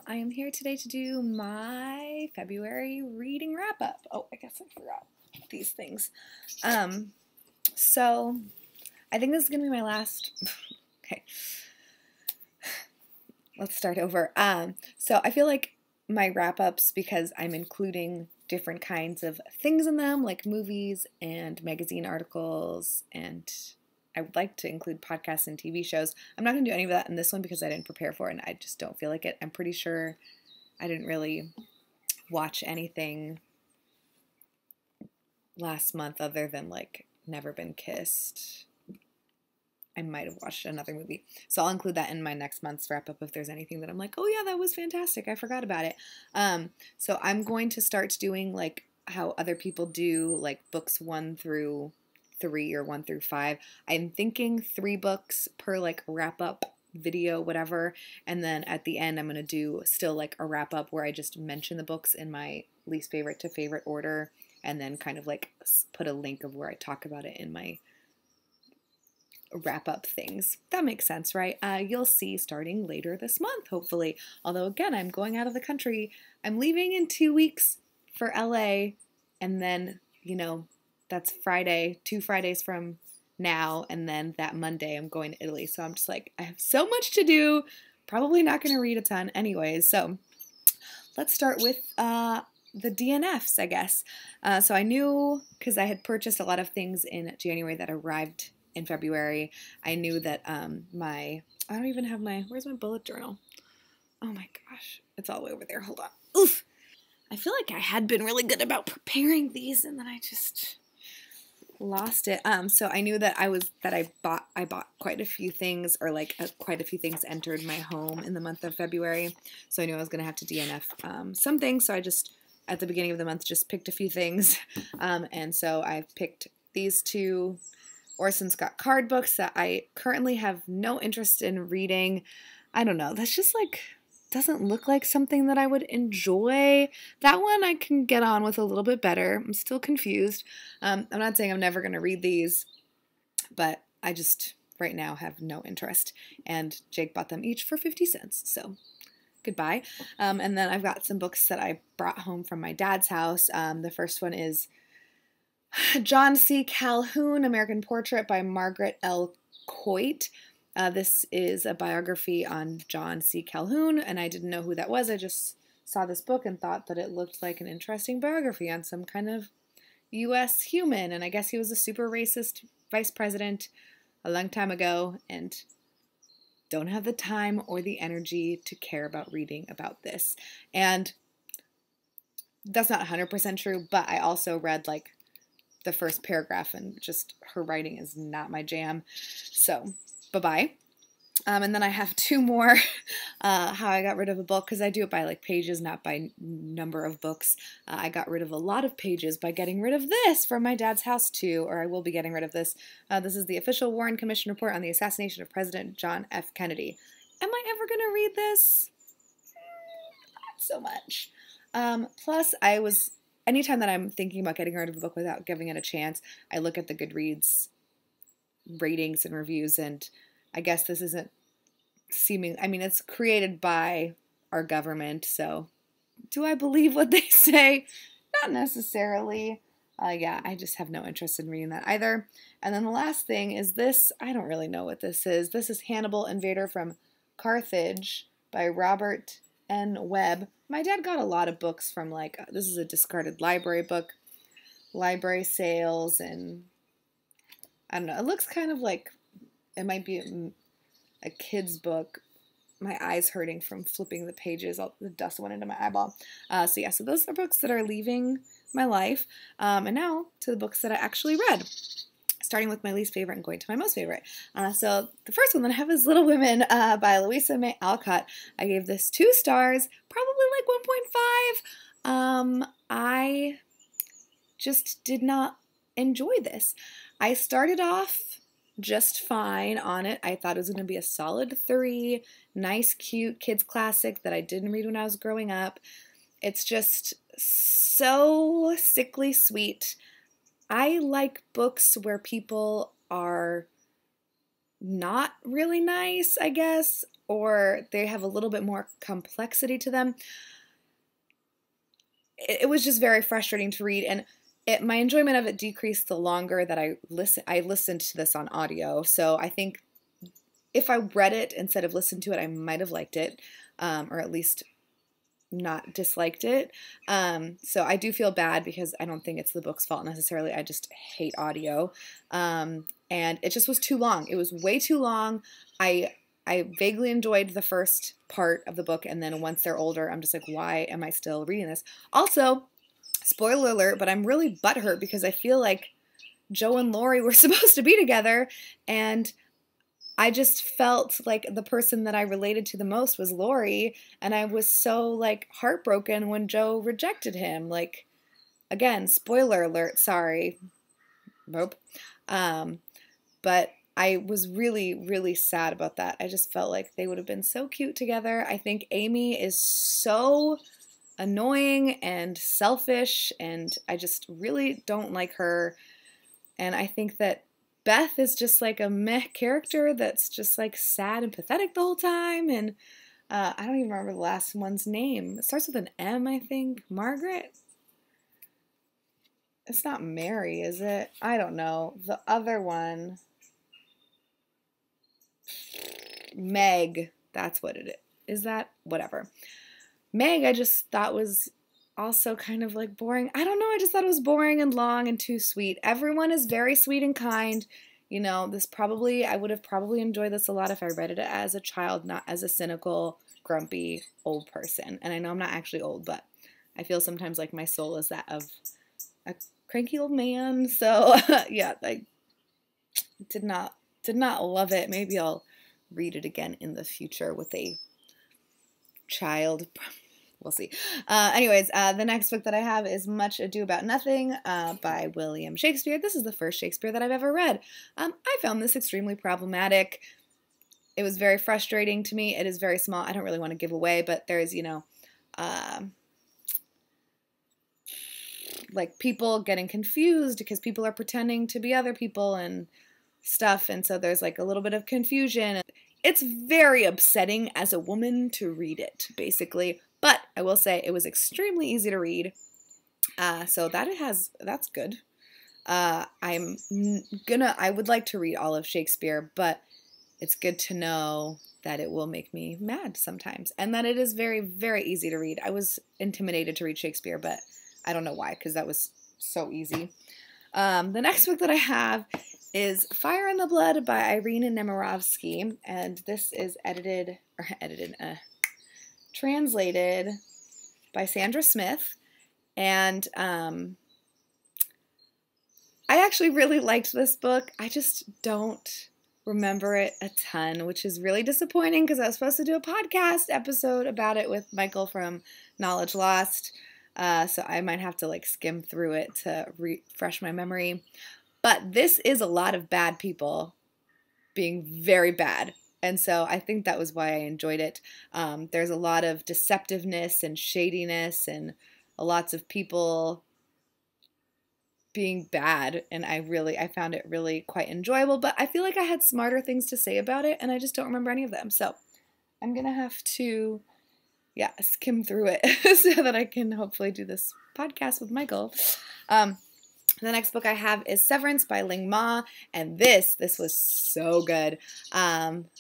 I am here today to do my February reading wrap up. Oh, I guess I forgot these things. So I think this is gonna be my last. Okay, let's start over. So I feel like my wrap ups, because I'm including different kinds of things in them, like movies and magazine articles, and I would like to include podcasts and TV shows. I'm not going to do any of that in this one because I didn't prepare for it and I just don't feel like it. I'm pretty sure I didn't really watch anything last month other than like Never Been Kissed. I might have watched another movie. So I'll include that in my next month's wrap up if there's anything that I'm like, oh yeah, that was fantastic. I forgot about it. So I'm going to start doing like how other people do, like books 1 through 3 or 1 through 5. I'm thinking 3 books per like wrap up video, whatever. And then at the end, I'm going to do still like a wrap up where I just mention the books in my least favorite to favorite order. And then kind of like put a link of where I talk about it in my wrap up things. That makes sense, right? You'll see starting later this month, hopefully. Although again, I'm going out of the country. I'm leaving in 2 weeks for LA, and then, you know, that's Friday, 2 Fridays from now, and then that Monday I'm going to Italy. So I'm just like, I have so much to do. Probably not going to read a ton anyways. So let's start with the DNFs, I guess. So I knew, because I had purchased a lot of things in January that arrived in February. I knew that I don't even have where's my bullet journal? Oh my gosh, it's all the way over there. Hold on. Oof. I feel like I had been really good about preparing these, and then I just lost it. So I knew that I bought quite a few things, or like quite a few things entered my home in the month of February. So I knew I was gonna have to DNF some things. So I just at the beginning of the month just picked a few things, and so I picked these 2 Orson Scott Card books that I currently have no interest in reading. I don't know. That's just like doesn't look like something that I would enjoy. That one I can get on with a little bit better. I'm still confused. I'm not saying I'm never going to read these, but I just right now have no interest. And Jake bought them each for 50 cents. So goodbye. And then I've got some books that I brought home from my dad's house. The first one is John C. Calhoun, American Portrait by Margaret L. Coit. This is a biography on John C. Calhoun, and I didn't know who that was. I just saw this book and thought that it looked like an interesting biography on some kind of U.S. human, and I guess he was a super racist vice president a long time ago, and don't have the time or the energy to care about reading about this. And that's not 100% true, but I also read like the first paragraph, and just her writing is not my jam. So, bye-bye. And then I have 2 more, how I got rid of a book, because I do it by like pages, not by number of books. I got rid of a lot of pages by getting rid of this from my dad's house too, or I will be getting rid of this. This is the official Warren Commission report on the assassination of President John F. Kennedy. Am I ever going to read this? Not so much. Plus, anytime that I'm thinking about getting rid of a book without giving it a chance, I look at the Goodreads ratings and reviews, and I guess this isn't it's created by our government, so do I believe what they say? Not necessarily. Yeah, I just have no interest in reading that either. And then the last thing is this. I don't really know what this is. This is Hannibal, Invader from Carthage by Robert N. Webb. My dad got a lot of books from this is a discarded library book, library sales, and I don't know. It looks kind of like it might be a kid's book. My eye's hurting from flipping the pages. The dust went into my eyeball. So those are books that are leaving my life. And now to the books that I actually read, starting with my least favorite and going to my most favorite. So the first one that I have is Little Women by Louisa May Alcott. I gave this 2 stars, probably like 1.5. I just did not enjoy this. I started off just fine on it. I thought it was going to be a solid 3, nice, cute kids classic that I didn't read when I was growing up. It's just so sickly sweet. I like books where people are not really nice, I guess, or they have a little bit more complexity to them. It was just very frustrating to read, and my enjoyment of it decreased the longer that I listened to this on audio. So I think if I read it instead of listened to it, I might have liked it, or at least not disliked it. So I do feel bad because I don't think it's the book's fault necessarily. I just hate audio. And it just was too long. It was way too long. I vaguely enjoyed the first part of the book, and then once they're older, I'm just like, why am I still reading this? Also, spoiler alert, but I'm really butthurt because I feel like Joe and Lori were supposed to be together, and I just felt like the person that I related to the most was Lori, and I was so, like, heartbroken when Joe rejected him. Like, again, spoiler alert, sorry. Nope. But I was really, really sad about that. I just felt like they would have been so cute together. I think Amy is so annoying and selfish, and I just really don't like her. And I think that Beth is just like a meh character that's just like sad and pathetic the whole time. And I don't even remember the last one's name. It starts with an M, I think. Margaret? It's not Mary, is it? I don't know. The other one. Meg. That's what it is. Is that? Whatever. Meg, I just thought was also kind of like boring. I don't know, I just thought it was boring and long and too sweet. Everyone is very sweet and kind. You know, I would have probably enjoyed this a lot if I read it as a child, not as a cynical, grumpy, old person. And I know I'm not actually old, but I feel sometimes like my soul is that of a cranky old man. So yeah, I did not love it. Maybe I'll read it again in the future with a child. We'll see. Anyways, the next book that I have is Much Ado About Nothing by William Shakespeare. This is the first Shakespeare that I've ever read. I found this extremely problematic. It was very frustrating to me. It is very small. I don't really want to give away, but there's, like people getting confused because people are pretending to be other people and stuff. And so there's like a little bit of confusion. It's very upsetting as a woman to read it, basically. But I will say it was extremely easy to read. So that's good. I would like to read all of Shakespeare, but it's good to know that it will make me mad sometimes. And that it is very, very easy to read. I was intimidated to read Shakespeare, but I don't know why, because that was so easy. The next book that I have is Fire in the Blood by Irina Nemirovsky, and this is translated by Sandra Smith, and I actually really liked this book. I just don't remember it a ton, which is really disappointing because I was supposed to do a podcast episode about it with Michael from Knowledge Lost, so I might have to like skim through it to refresh my memory. But this is a lot of bad people being very bad. And so I think that was why I enjoyed it. There's a lot of deceptiveness and shadiness and lots of people being bad. And I found it really quite enjoyable. But I feel like I had smarter things to say about it, and I just don't remember any of them. So I'm going to have to, skim through it so that I can hopefully do this podcast with Michael. The next book I have is Severance by Ling Ma, and this was so good.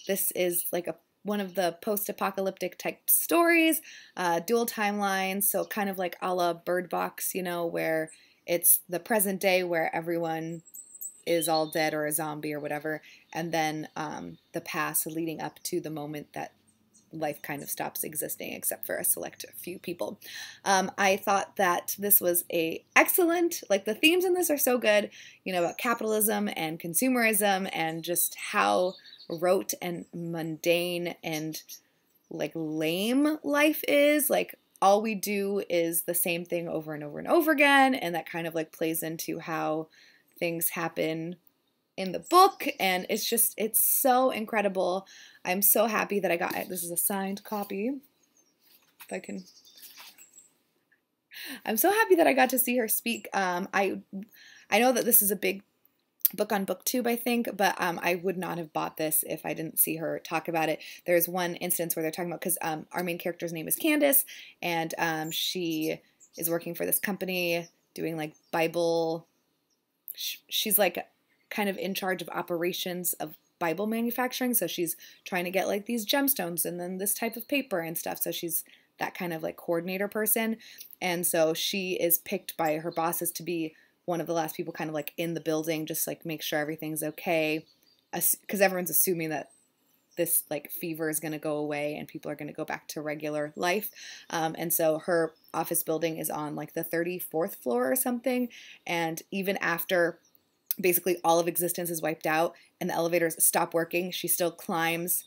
This is like one of the post-apocalyptic type stories, dual timelines, so kind of like a la Bird Box, where it's the present day where everyone is all dead or a zombie or whatever, and then the past leading up to the moment that life kind of stops existing except for a select few people. I thought that this was excellent, like the themes in this are so good, about capitalism and consumerism and just how rote and mundane and like lame life is. Like all we do is the same thing over and over and over again, and that kind of like plays into how things happen in the book, and it's so incredible. I'm so happy that I got it. This is a signed copy. I'm so happy that I got to see her speak. I know that this is a big book on BookTube, I think, but I would not have bought this if I didn't see her talk about it. There's one instance where they're talking about, because our main character's name is Candace, and she is working for this company doing like Bible, she's like kind of in charge of operations of Bible manufacturing, so she's trying to get like these gemstones and then this type of paper and stuff, so she's that kind of like coordinator person, and so she is picked by her bosses to be one of the last people kind of like in the building, just like make sure everything's okay, because everyone's assuming that this like fever is going to go away and people are going to go back to regular life. And so her office building is on like the 34th floor or something, and even after basically all of existence is wiped out and the elevators stop working, she still climbs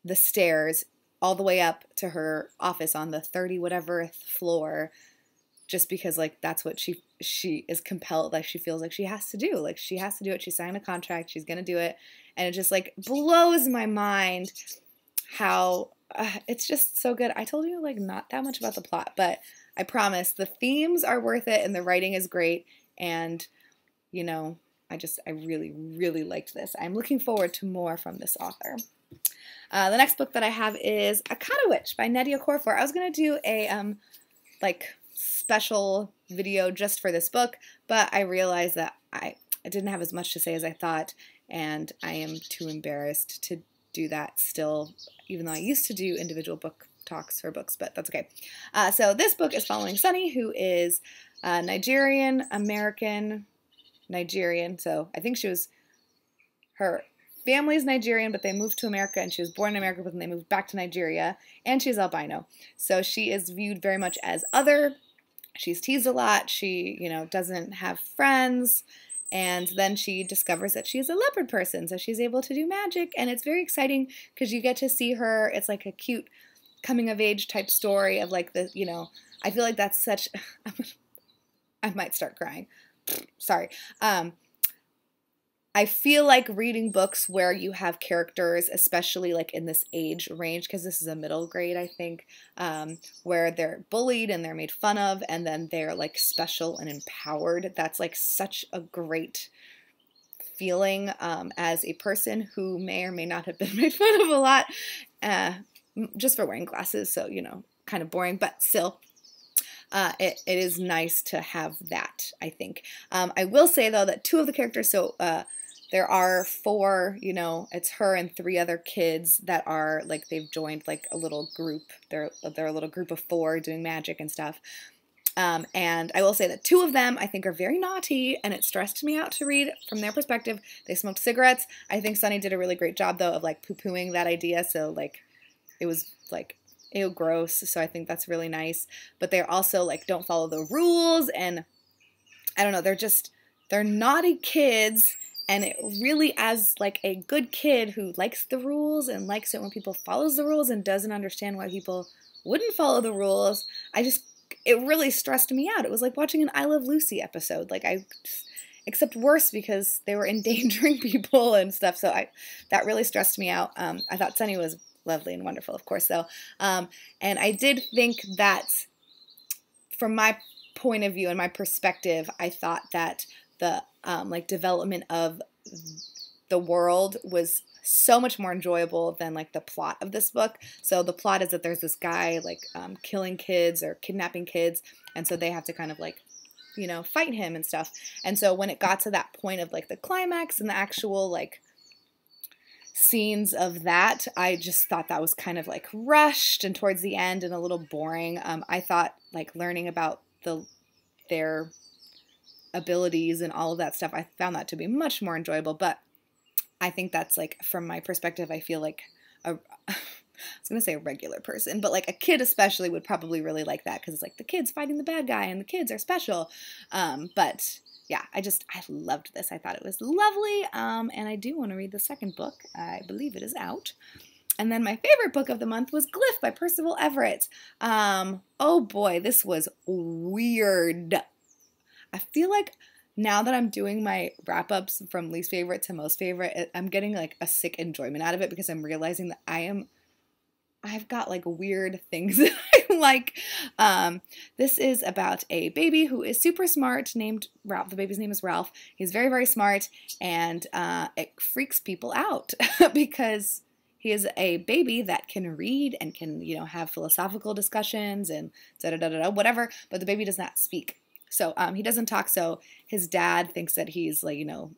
the stairs all the way up to her office on the 30 whatever floor, just because like that's what she is compelled, like she feels like she has to do. Like she has to do it. She signed a contract. She's going to do it. And it just like blows my mind how it's just so good. I told you like not that much about the plot, but I promise the themes are worth it and the writing is great. And, you know, I really, really liked this. I'm looking forward to more from this author. The next book that I have is Akata Witch by Nnedi Okorafor. I was going to do a like special video just for this book, but I realized that I didn't have as much to say as I thought, and I am too embarrassed to do that still, even though I used to do individual book talks for books, but that's okay. So this book is following Sunny, who is Nigerian, so I think her family's Nigerian, but they moved to America, and she was born in America, but then they moved back to Nigeria, and she's albino. So she is viewed very much as other. She's teased a lot. She, you know, doesn't have friends, and then she discovers that she's a leopard person, so she's able to do magic, and it's very exciting because you get to see her. It's like a cute coming-of-age type story of like the, you know, I feel like that's such, I might start crying. Sorry. I feel like reading books where you have characters, especially like in this age range, because this is a middle grade, I think, where they're bullied and they're made fun of, and then they're like special and empowered. That's like such a great feeling as a person who may or may not have been made fun of a lot, just for wearing glasses, so, you know, kind of boring, but still. It is nice to have that, I think. I will say, though, that two of the characters, so there are four, you know, it's her and three other kids that are, like, they've joined, like, a little group. They're a little group of four doing magic and stuff. And I will say that two of them, I think, are very naughty, and it stressed me out to read from their perspective. They smoked cigarettes. I think Sunny did a really great job, though, of, like, poo-pooing that idea, so, like, it was, like, ew, gross, so I think that's really nice. But they're also, like, don't follow the rules, and I don't know, they're naughty kids, and it really, as, like, a good kid who likes the rules and likes it when people follows the rules and doesn't understand why people wouldn't follow the rules, it really stressed me out. It was like watching an I Love Lucy episode, like, except worse because they were endangering people and stuff, so that really stressed me out. I thought Sunny was lovely and wonderful, of course, though. And I did think that, from my point of view and my perspective, I thought that the like development of the world was so much more enjoyable than like the plot of this book. So the plot is that there's this guy like killing kids or kidnapping kids, and so they have to kind of like, you know, fight him and stuff. And so when it got to that point of like the climax and the actual like scenes of that, I just thought that was kind of like rushed and towards the end and a little boring. I thought like learning about their abilities and all of that stuff, I found that to be much more enjoyable, but I think that's like, from my perspective, I feel like I was going to say a regular person, but like a kid especially would probably really like that because it's like the kid's fighting the bad guy and the kids are special. But yeah, I loved this. I thought it was lovely, and I do want to read the second book. I believe it is out. And then my favorite book of the month was Glyph by Percival Everett. Oh boy, this was weird. I feel like now that I'm doing my wrap-ups from least favorite to most favorite, I'm getting like a sick enjoyment out of it because I'm realizing that I am I've got like weird things that I like. This is about a baby who is super smart named Ralph. The baby's name is Ralph. He's very, very smart, and it freaks people out because he is a baby that can read and can, you know, have philosophical discussions and da-da-da-da-da, whatever, but the baby does not speak. So he doesn't talk, so his dad thinks that he's like, you know,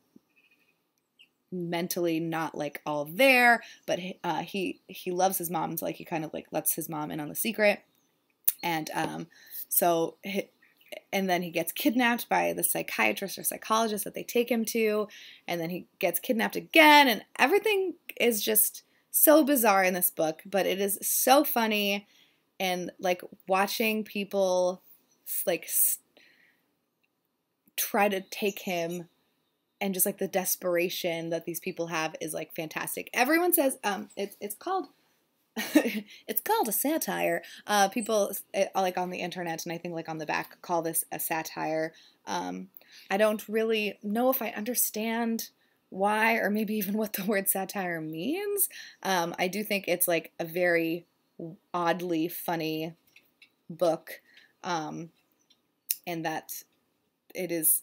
mentally not like all there, but he loves his mom, so like he kind of like lets his mom in on the secret, and and then he gets kidnapped by the psychiatrist or psychologist that they take him to, and then he gets kidnapped again, and everything is just so bizarre in this book, but it is so funny, and like watching people like try to take him, and just like the desperation that these people have is like fantastic. Everyone says it's called it's called a satire. People like on the internet, and I think like on the back, call this a satire. I don't really know if I understand why, or maybe even what the word satire means. I do think it's like a very oddly funny book, and that it is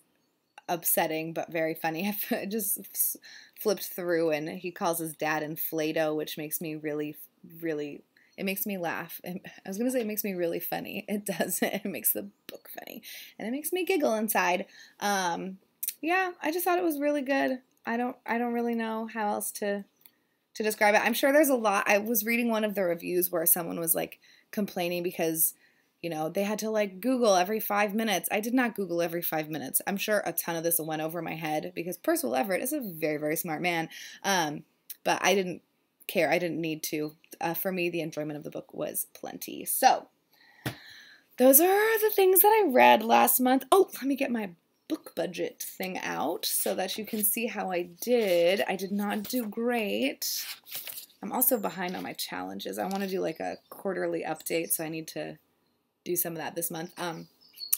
upsetting but very funny. I just flipped through, and he calls his dad Inflato, which makes me really, it makes me laugh. I was gonna say it makes me really funny. It does. It makes the book funny, and it makes me giggle inside. Yeah, I just thought it was really good. I don't really know how else to describe it. I'm sure there's a lot. I was reading one of the reviews where someone was like complaining because, you know, they had to like Google every 5 minutes. I did not Google every 5 minutes. I'm sure a ton of this went over my head because Percival Everett is a very, very smart man. But I didn't care. I didn't need to. For me, the enjoyment of the book was plenty. So those are the things that I read last month. Oh, let me get my book budget thing out so that you can see how I did. I did not do great. I'm also behind on my challenges. I want to do like a quarterly update, so I need to do some of that this month.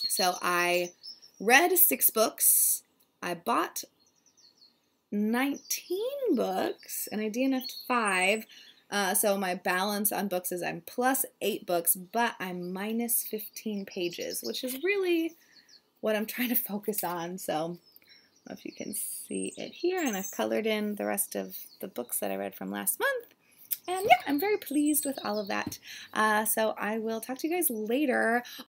So I read 6 books. I bought 19 books, and I DNF'd 5. So my balance on books is I'm plus 8 books, but I'm minus 15 pages, which is really what I'm trying to focus on. So I don't know if you can see it here, and I've colored in the rest of the books that I read from last month. And yeah, I'm very pleased with all of that. So I will talk to you guys later.